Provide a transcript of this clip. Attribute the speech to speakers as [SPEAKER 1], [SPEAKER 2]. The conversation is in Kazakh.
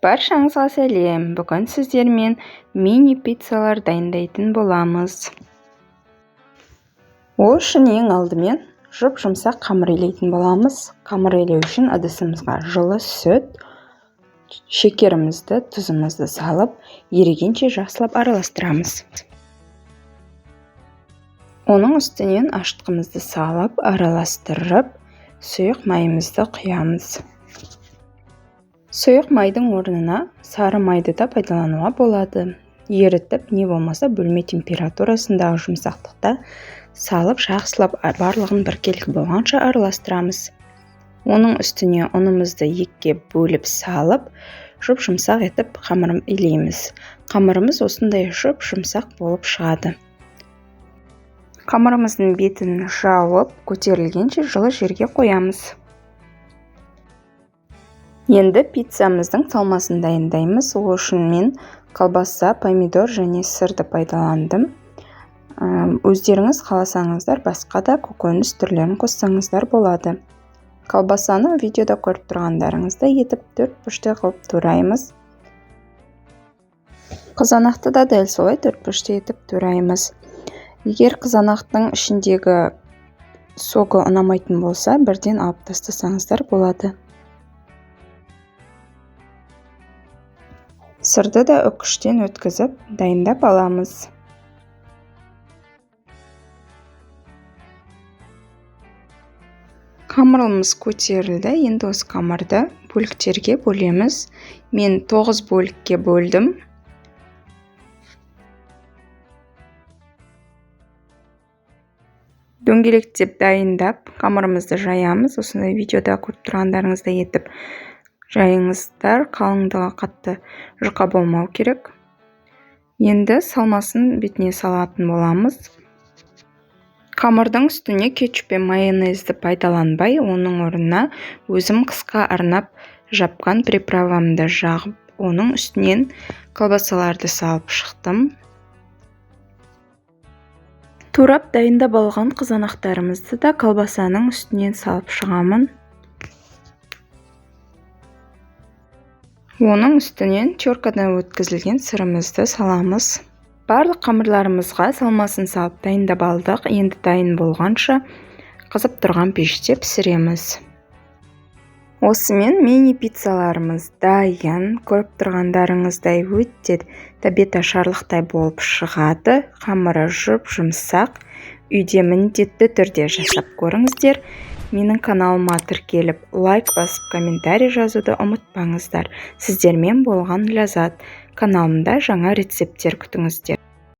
[SPEAKER 1] Баршаңызға сәлем. Бүгін сіздермен мини пиццалар дайындайтын боламыз. Ол үшін ең алдымен жұп-жұмсақ қамыр илейтін боламыз. Қамыр илеу үшін ыдысымызға жылы сүт, шекерімізді, тұзымызды салып, ерігенше жақсылап араластырамыз. Оның үстінен ашытқымызды салып, араластырып, сұйық майымызды құямыз. Сұйық майдың орнына сары майды да пайдалануға болады. Ерітіп, не болмаса бөлме температурасындағы жұмсақтықта салып, жақсылап барлығын біркелкі болғанша араластырамыз. Оның үстіне ұнымызды екіге бөліп салып, жұп-жұмсақ етіп қамыр илейміз. Қамырымыз осындай жұп-жұмсақ болып шығады. Қамырымыздың бетін жауып, көтерілгенше жылы жерге қоямыз. Енді пиццамыздың салмасын дайындаймыз. Ол үшін мен колбаса, помидор және сырды пайдаландым. Өздеріңіз қаласаңыздар, басқа да көкөніс түрлерін қоссаңыздар болады. Колбасаны видеода көріп тұрғандарыңызды етіп 4 бұрышты қылып тураймыз. Қызанақты да дәл солай 4 бұрышты етіп тураймыз. Егер қызанақтың ішіндегі соғы ұнамайтын болса, бірден алып тастасаңыздар болады. Сырды да үккіштен өткізіп, дайындап аламыз. Қамырымыз көтерілді. Енді осы қамырды бөліктерге бөлеміз. Мен 9 бөлікке бөлдім. Дөңгелектеп дайындап, қамырымызды жаямыз. Осындай видеода көріп тұрғандарыңызды етіп жайыңыздар. Қалыңдығы қатты жұқа болмау керек. Енді салмасын бетіне салатын боламыз. Қамырдың үстіне кетчуп пен майонезді пайдаланбай, оның орнына өзім қысқа арнап жапқан приправамды жағып, оның үстінен колбасаларды салып шықтым. Турап дайындап алған қызанақтарымызды да колбасаның үстінен салып шығамын. Оның үстінен теркадан өткізілген сырымызды саламыз. Барлық қамырларымызға салмасын салып дайындап алдық. Енді дайын болғанша қызып тұрған пеште пісіреміз. Осымен мини пиццаларымыз дайын. Көріп тұрғандарыңыздай өте тәбет ашарлықтай болып шығады. Қамыры жұп-жұмсақ. Үйде міндетті түрде жасап көріңіздер. Менің каналыма тіркеліп, лайк басып, комментарий жазуды ұмытпаңыздар. Сіздермен болған ләззат. Каналымда жаңа рецепттер күтіңіздер.